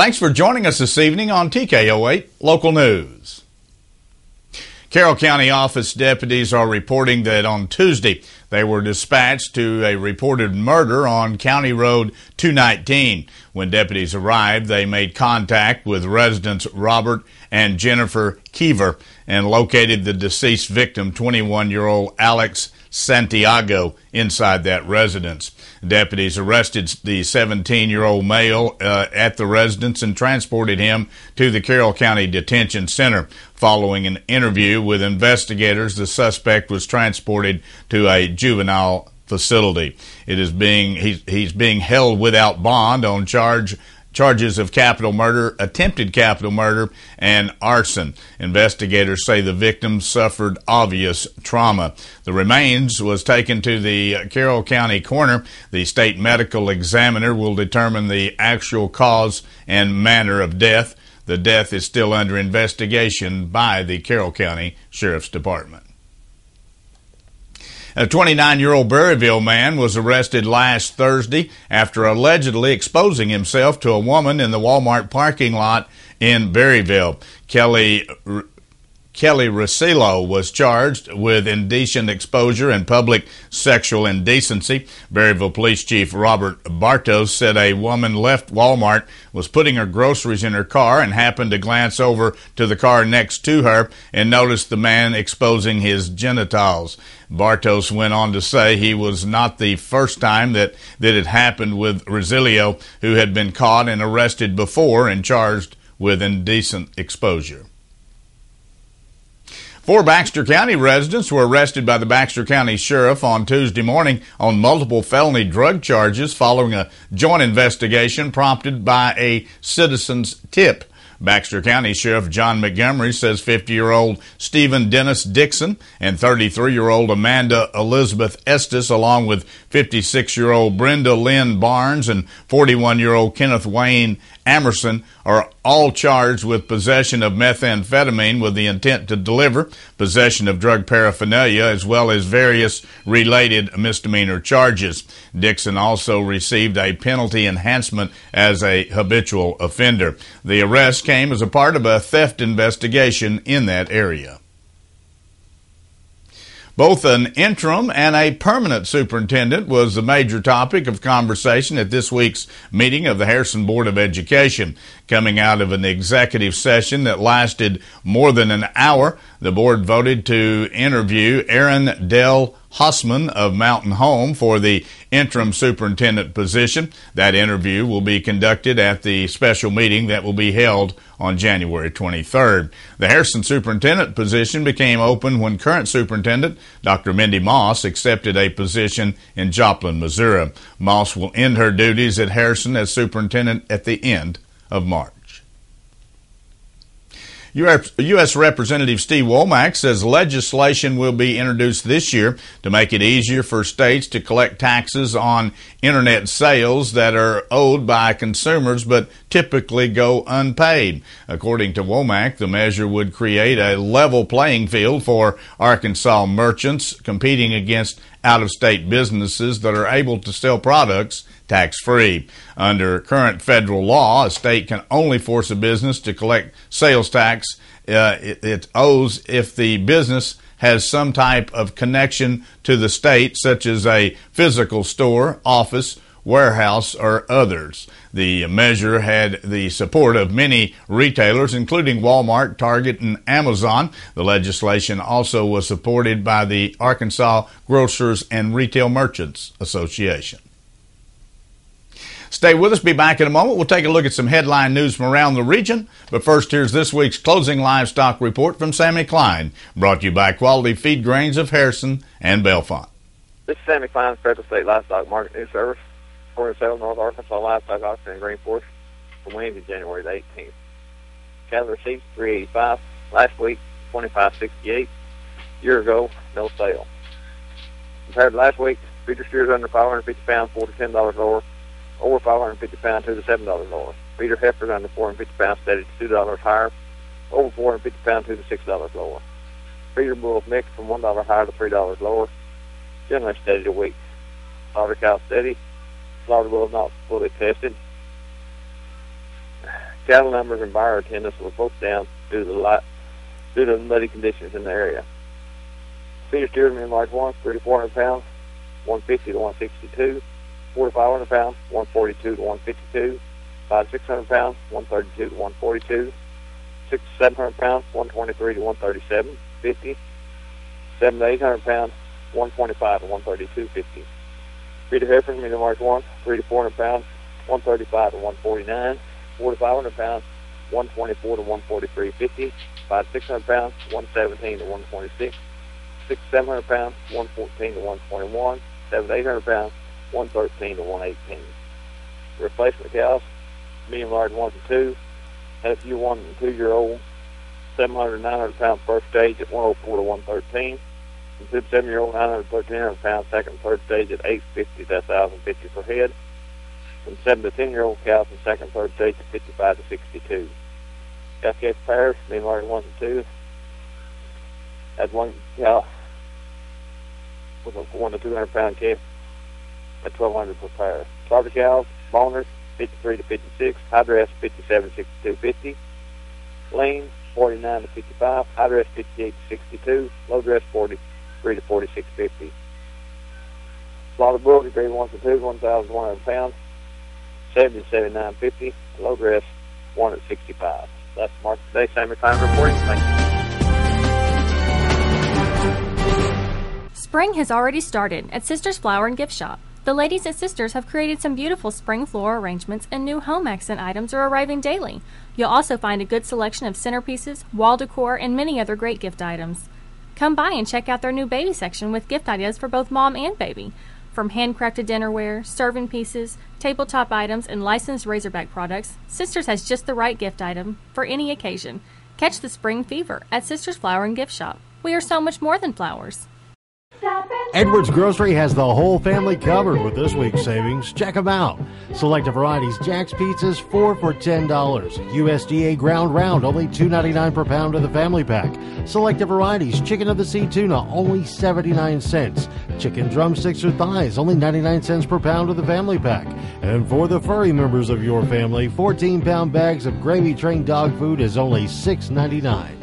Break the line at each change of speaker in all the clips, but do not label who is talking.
Thanks for joining us this evening on TKO8 Local News. Carroll County office deputies are reporting that on Tuesday they were dispatched to a reported murder on County Road 219. When deputies arrived, they made contact with residents Robert and Jennifer Keever and located the deceased victim, 21-year-old Alex Santiago, inside that residence. Deputies arrested the 17-year-old male at the residence and transported him to the Carroll County Detention Center. Following an interview with investigators, the suspect was transported to a juvenile facility. He's being held without bond on charges of capital murder, attempted capital murder, and arson. Investigators say the victim suffered obvious trauma. The remains was taken to the Carroll County coroner. The state medical examiner will determine the actual cause and manner of death. The death is still under investigation by the Carroll County Sheriff's Department. A 29-year-old Berryville man was arrested last Thursday after allegedly exposing himself to a woman in the Walmart parking lot in Berryville. Kelly Rosillo was charged with indecent exposure and public sexual indecency. Berryville Police Chief Robert Bartos said a woman left Walmart, was putting her groceries in her car, and happened to glance over to the car next to her and noticed the man exposing his genitals. Bartos went on to say he was not the first time that it happened with Rosillo, who had been caught and arrested before and charged with indecent exposure. 4 Baxter County residents were arrested by the Baxter County Sheriff on Tuesday morning on multiple felony drug charges following a joint investigation prompted by a citizen's tip. Baxter County Sheriff John Montgomery says 50-year-old Stephen Dennis Dixon and 33-year-old Amanda Elizabeth Estes, along with 56-year-old Brenda Lynn Barnes and 41-year-old Kenneth Wayne Amerson, are all charged with possession of methamphetamine with the intent to deliver, possession of drug paraphernalia, as well as various related misdemeanor charges. Dixon also received a penalty enhancement as a habitual offender. The arrest came as a part of a theft investigation in that area. Both an interim and a permanent superintendent was the major topic of conversation at this week's meeting of the Harrison Board of Education. Coming out of an executive session that lasted more than an hour, the board voted to interview Aaron Dell Hossman of Mountain Home for the interim superintendent position. That interview will be conducted at the special meeting that will be held on January 23rd. The Harrison superintendent position became open when current superintendent Dr. Mindy Moss accepted a position in Joplin, Missouri. Moss will end her duties at Harrison as superintendent at the end of March. U.S. Representative Steve Womack says legislation will be introduced this year to make it easier for states to collect taxes on internet sales that are owed by consumers but typically go unpaid. According to Womack, the measure would create a level playing field for Arkansas merchants competing against out-of-state businesses that are able to sell products tax-free. Under current federal law, a state can only force a business to collect sales tax it owes if the business has some type of connection to the state, such as a physical store, office, warehouse, or others. The measure had the support of many retailers, including Walmart, Target, and Amazon. The legislation also was supported by the Arkansas Grocers and Retail Merchants Association. Stay with us. Be back in a moment. We'll take a look at some headline news from around the region. But first, here's this week's closing livestock report from Sammy Klein, brought to you by Quality Feed Grains of Harrison and Bellefonte.
This is Sammy Klein, Federal State Livestock Market News Service. For sale North Arkansas Livestock Auction in Green Forest for Wednesday, January the 18th. Cattle receipts $3.85. Last week, $25.68. Year ago, no sale. Compared to last week, feeder steers under 550 pounds, $4 to $10 lower. Over 550 pounds, $2 to $7 lower. Feeder heifers under 450 pounds, steady to $2 higher. Over 450 pounds, $2 to $6 lower. Feeder bulls mixed from $1 higher to $3 lower. Generally steady to weak. Slaughter cow steady. Slaughter bulls not fully tested. cattle numbers and buyer attendance were both down due to the muddy conditions in the area. Feeder steers, medium large ones, 3,400 pounds, 150 to 162. 4 to 500 pounds, 142 to 152. 5 to 600 pounds, 132 to 142. 6 to 700 pounds, 123 to 137. 50. 7 to 800 pounds, 125 to 132.50. Feeder heifers, medium large ones, 3 to 400 pounds, 135 to 149. 4 to 500 pounds, 124 to 143.50. 5 to 600 pounds, 117 to 126. 6 to 700 pounds, 114 to 121. 7 to 800 pounds, 113 to 118. Replacement cows, medium large 1 to 2, had a few 1 and 2 year old, 700 to 900 pound first stage at 104 to 113. And 2 to 7 year old 900 to 1,300 pound second and third stage at 850 to 1,050 per head. From 7 to 10 year old cows in second and third stage at 55 to 62. Cascade pairs, medium large 1 to 2, had one cow with a 1 to 200 pound calf at 1,200 per pair. Starter cows, boners, 53 to 56, high dress 57 to 62.50, lean 49 to 55, high dress 58 to 62, low dress 43 to 46.50. Slaughter bulls, grade 1 to 2, 1,100 pounds, 70 to 79.50, low dress 1 at 65. That's Mark today. Same time reporting. Thank you.
Spring has already started at Sisters Flower and Gift Shop. The ladies at Sisters have created some beautiful spring floral arrangements, and new home accent items are arriving daily. You'll also find a good selection of centerpieces, wall decor, and many other great gift items. Come by and check out their new baby section with gift ideas for both mom and baby. From handcrafted dinnerware, serving pieces, tabletop items, and licensed Razorback products, Sisters has just the right gift item for any occasion. Catch the spring fever at Sisters Flower and Gift Shop. We are so much more than flowers.
Edwards Grocery has the whole family covered with this week's savings. Check them out. Selected varieties, Jack's Pizzas, 4 for $10. USDA ground round, only $2.99 per pound of the family pack. Selected varieties, chicken of the sea tuna, only 79 cents. Chicken drumsticks or thighs, only 99 cents per pound of the family pack. And for the furry members of your family, 14-pound bags of gravy-trained dog food is only $6.99.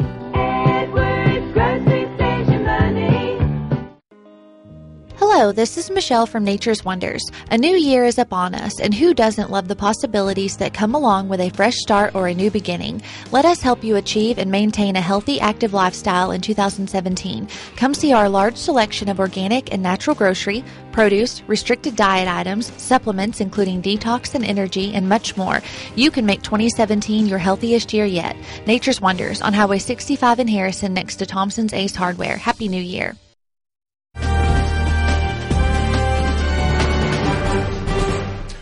Hello, this is Michelle from Nature's Wonders. A new year is upon us, and who doesn't love the possibilities that come along with a fresh start or a new beginning? Let us help you achieve and maintain a healthy, active lifestyle in 2017. Come see our large selection of organic and natural grocery, produce, restricted diet items, supplements including detox and energy, and much more. You can make 2017 your healthiest year yet. Nature's Wonders on Highway 65 in Harrison next to Thompson's Ace Hardware. Happy New Year.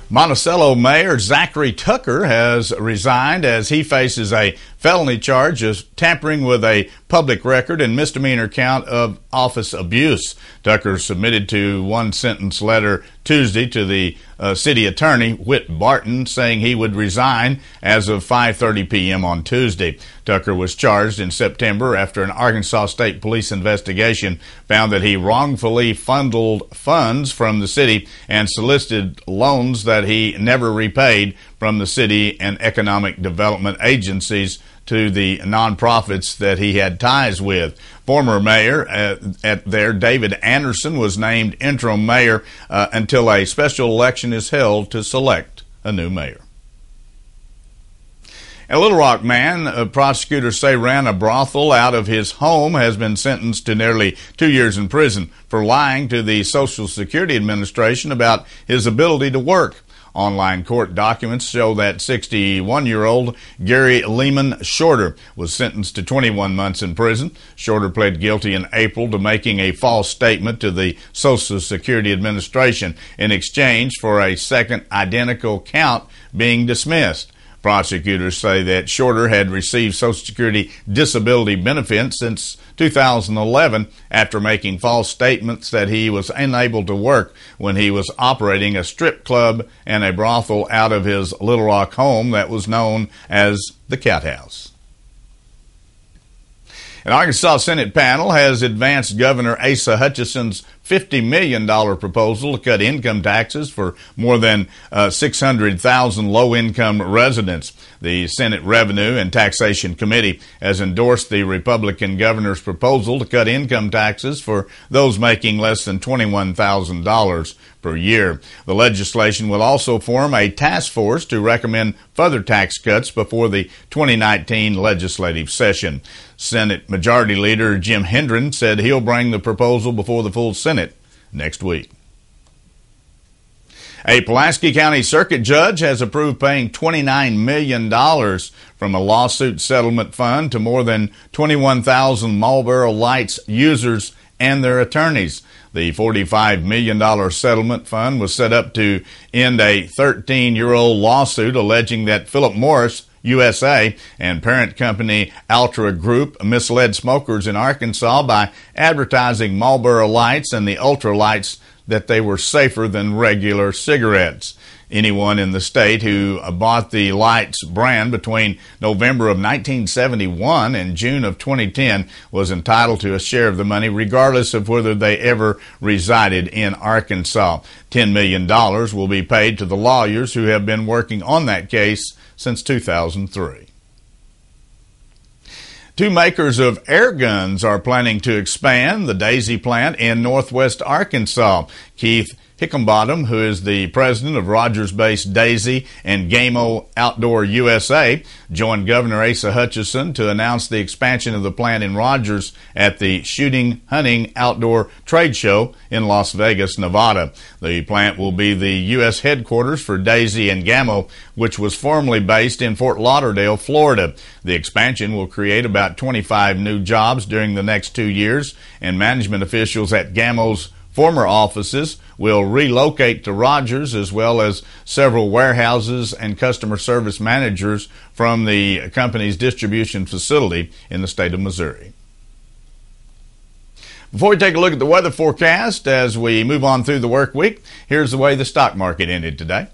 Monticello Mayor Zachary Tucker has resigned as he faces a felony charge of tampering with a public record and misdemeanor count of office abuse. Tucker submitted to one-sentence letter Tuesday to the city attorney, Whit Barton, saying he would resign as of 5:30 p.m. on Tuesday. Tucker was charged in September after an Arkansas State Police investigation found that he wrongfully funneled funds from the city and solicited loans that he never repaid from the city and economic development agencies to the nonprofits that he had ties with. Former mayor David Anderson was named interim mayor until a special election is held to select a new mayor. A Little Rock man, prosecutors say ran a brothel out of his home, has been sentenced to nearly 2 years in prison for lying to the Social Security Administration about his ability to work. Online court documents show that 61-year-old Gary Lehman Shorter was sentenced to 21 months in prison. Shorter pled guilty in April to making a false statement to the Social Security Administration in exchange for a second identical count being dismissed. Prosecutors say that Shorter had received Social Security disability benefits since 2011 after making false statements that he was unable to work when he was operating a strip club and a brothel out of his Little Rock home that was known as the Cat House. An Arkansas Senate panel has advanced Governor Asa Hutchinson's $50 million proposal to cut income taxes for more than 600,000 low-income residents. The Senate Revenue and Taxation Committee has endorsed the Republican governor's proposal to cut income taxes for those making less than $21,000 per year. The legislation will also form a task force to recommend further tax cuts before the 2019 legislative session. Senate Majority Leader Jim Hendren said he'll bring the proposal before the full Senate next week. A Pulaski County Circuit judge has approved paying $29 million from a lawsuit settlement fund to more than 21,000 Marlboro Lights users and their attorneys. The $45 million settlement fund was set up to end a 13-year-old lawsuit alleging that Philip Morris USA and parent company Altra Group misled smokers in Arkansas by advertising Marlboro Lights and the Ultra Lights that they were safer than regular cigarettes. Anyone in the state who bought the Lights brand between November of 1971 and June of 2010 was entitled to a share of the money regardless of whether they ever resided in Arkansas. $10 million will be paid to the lawyers who have been working on that case since 2003. Two makers of air guns are planning to expand the Daisy plant in northwest Arkansas. Keith Hickenbottom, who is the president of Rogers-based Daisy and Gamo Outdoor USA, joined Governor Asa Hutchinson to announce the expansion of the plant in Rogers at the Shooting Hunting Outdoor Trade Show in Las Vegas, Nevada. The plant will be the U.S. headquarters for Daisy and Gamo, which was formerly based in Fort Lauderdale, Florida. The expansion will create about 25 new jobs during the next 2 years, and management officials at Gamo's former offices will relocate to Rogers, as well as several warehouses and customer service managers from the company's distribution facility in the state of Missouri. Before we take a look at the weather forecast as we move on through the work week, here's the way the stock market ended today.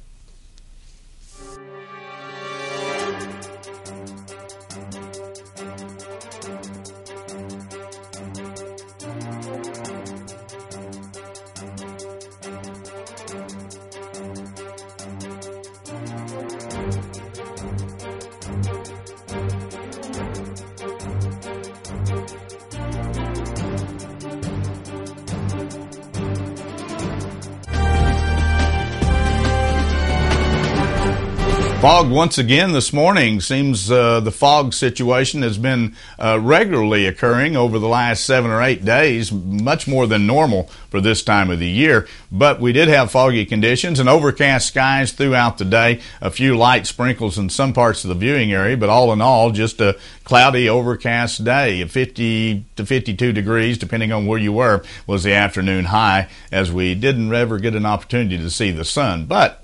Fog once again this morning. Seems the fog situation has been regularly occurring over the last 7 or 8 days, much more than normal for this time of the year. But we did have foggy conditions and overcast skies throughout the day. A few light sprinkles in some parts of the viewing area, but all in all, just a cloudy, overcast day. 50 to 52 degrees, depending on where you were, was the afternoon high, as we didn't ever get an opportunity to see the sun. But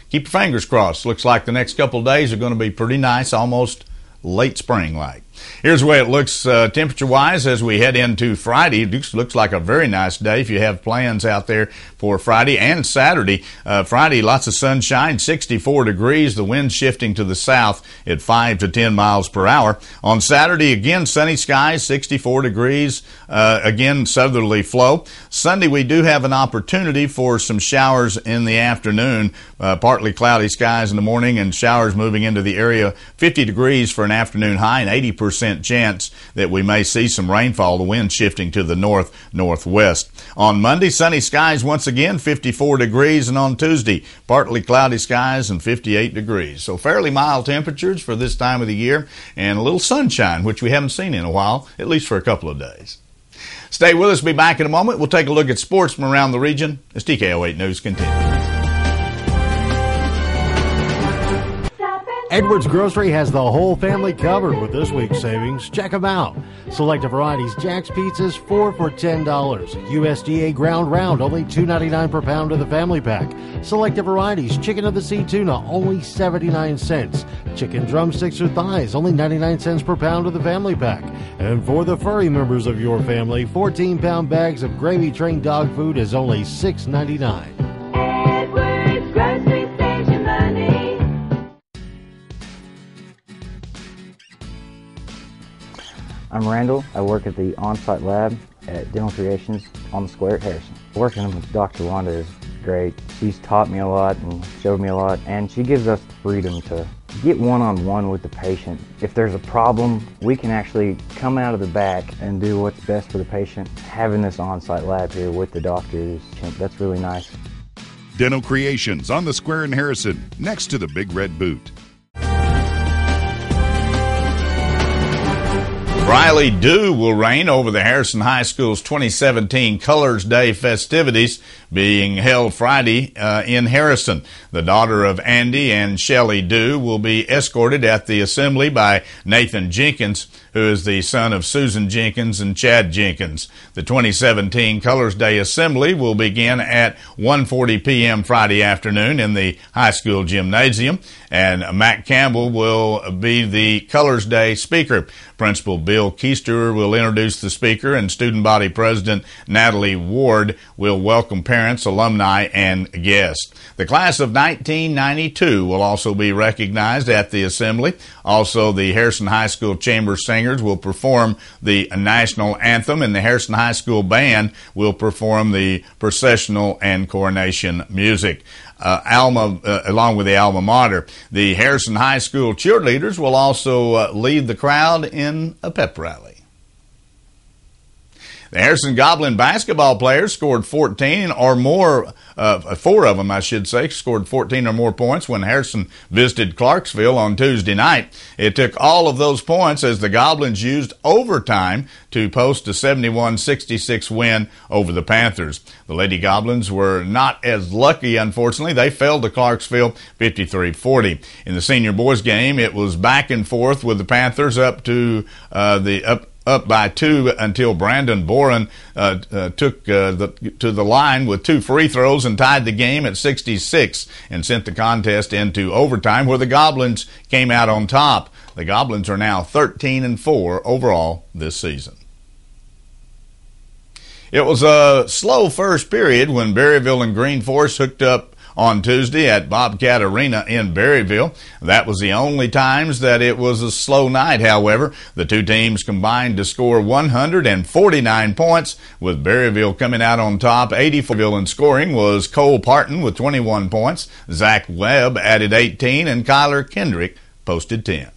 keep your fingers crossed. Looks like the next couple of days are going to be pretty nice, almost late spring-like. Here's the way it looks temperature-wise as we head into Friday. It looks like a very nice day if you have plans out there for Friday and Saturday. Friday, lots of sunshine, 64 degrees. The wind shifting to the south at 5 to 10 miles per hour. On Saturday, again, sunny skies, 64 degrees. Again, southerly flow. Sunday, we do have an opportunity for some showers in the afternoon. Partly cloudy skies in the morning and showers moving into the area. 50 degrees for an afternoon high and 80% chance that we may see some rainfall, the wind shifting to the north-northwest. On Monday, sunny skies once again, 54 degrees, and on Tuesday, partly cloudy skies and 58 degrees. So fairly mild temperatures for this time of the year and a little sunshine, which we haven't seen in a while, at least for a couple of days. Stay with us. Be back in a moment. We'll take a look at sports from around the region as TKO8 News continues.
Edwards Grocery has the whole family covered with this week's savings. Check them out. Selected varieties, Jack's Pizzas, 4 for $10. USDA ground round, only $2.99 per pound of the family pack. Selected varieties, chicken of the sea tuna, only 79 cents. Chicken drumsticks or thighs, only 99 cents per pound of the family pack. And for the furry members of your family, 14-pound bags of gravy-trained dog food is only $6.99.
Edwards Grocery Station Money.
I'm Randall. I work at the on-site lab at Dental Creations on the square at Harrison. Working with Dr. Wanda is great. She's taught me a lot and showed me a lot, and she gives us the freedom to get one-on-one with the patient. If there's a problem, we can actually come out of the back and do what's best for the patient. Having this on-site lab here with the doctors, that's really nice.
Dental Creations on the square in Harrison, next to the Big Red Boot.
Riley dew will reign over the Harrison High School's 2017 Colors Day festivities being held Friday in Harrison. The daughter of Andy and Shelley Dew will be escorted at the assembly by Nathan Jenkins, who is the son of Susan Jenkins and Chad Jenkins. The 2017 Colors Day assembly will begin at 1:40 p.m. Friday afternoon in the high school gymnasium, and Matt Campbell will be the Colors Day speaker. Principal Bill Keister will introduce the speaker, and Student Body President Natalie Ward will welcome parents, alumni, and guests. The class of 1992 will also be recognized at the assembly. Also, the Harrison High School Chamber Singers will perform the national anthem, and the Harrison High School Band will perform the processional and coronation music. Along with the alma mater. The Harrison High School cheerleaders will also lead the crowd in a pep rally. The Harrison Goblin basketball players scored 14 or more, 4 of them, I should say, scored 14 or more points when Harrison visited Clarksville on Tuesday night. It took all of those points as the Goblins used overtime to post a 71-66 win over the Panthers. The Lady Goblins were not as lucky, unfortunately. They fell to Clarksville 53-40. In the senior boys game, it was back and forth with the Panthers up by 2 until Brandon Boren took to the line with 2 free throws and tied the game at 66 and sent the contest into overtime, where the Goblins came out on top. The Goblins are now 13-4 overall this season. It was a slow first period when Berryville and Green Forest hooked up on Tuesday at Bobcat Arena in Berryville. That was the only times that it was a slow night, however. The two teams combined to score 149 points, with Berryville coming out on top. 84 in scoring was Cole Parton with 21 points. Zach Webb added 18, and Kyler Kendrick posted 10.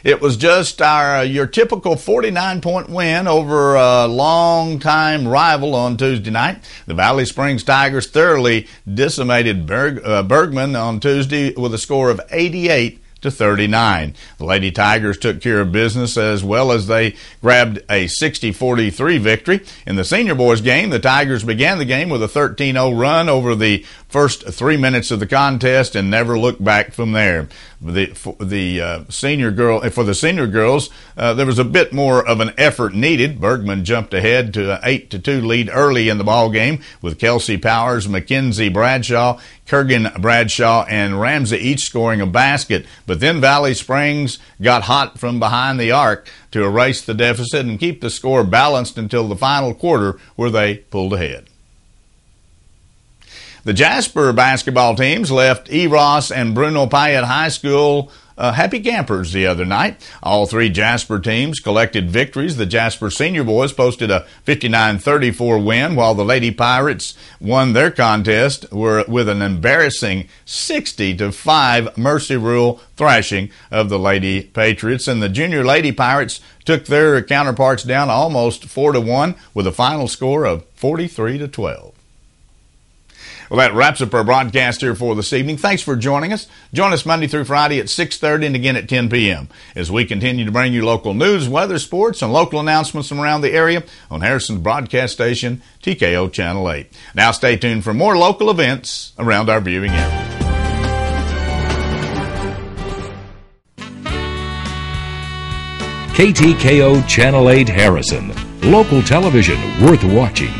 It was just your typical 49-point win over a long-time rival on Tuesday night. The Valley Springs Tigers thoroughly decimated Bergman on Tuesday with a score of 88-39. The Lady Tigers took care of business as well as they grabbed a 60-43 victory. In the senior boys game, the Tigers began the game with a 13-0 run over the first 3 minutes of the contest and never looked back from there. For the senior girls, there was a bit more of an effort needed. Bergman jumped ahead to an 8-2 lead early in the ball game, with Kelsey Powers, Mackenzie Bradshaw, Kurgan Bradshaw, and Ramsey each scoring a basket. But then Valley Springs got hot from behind the arc to erase the deficit and keep the score balanced until the final quarter, where they pulled ahead. The Jasper basketball teams left E. Ross and Bruno Payette High School happy campers the other night. All 3 Jasper teams collected victories. The Jasper senior boys posted a 59-34 win, while the Lady Pirates won their contest with an embarrassing 60-5 Mercy Rule thrashing of the Lady Patriots. And the junior Lady Pirates took their counterparts down almost 4-1 with a final score of 43-12. Well, that wraps up our broadcast here for this evening. Thanks for joining us. Join us Monday through Friday at 6:30 and again at 10 p.m. as we continue to bring you local news, weather, sports, and local announcements from around the area on Harrison's broadcast station, TKO Channel 8. Now stay tuned for more local events around our viewing area.
KTKO Channel 8 Harrison. Local television worth watching.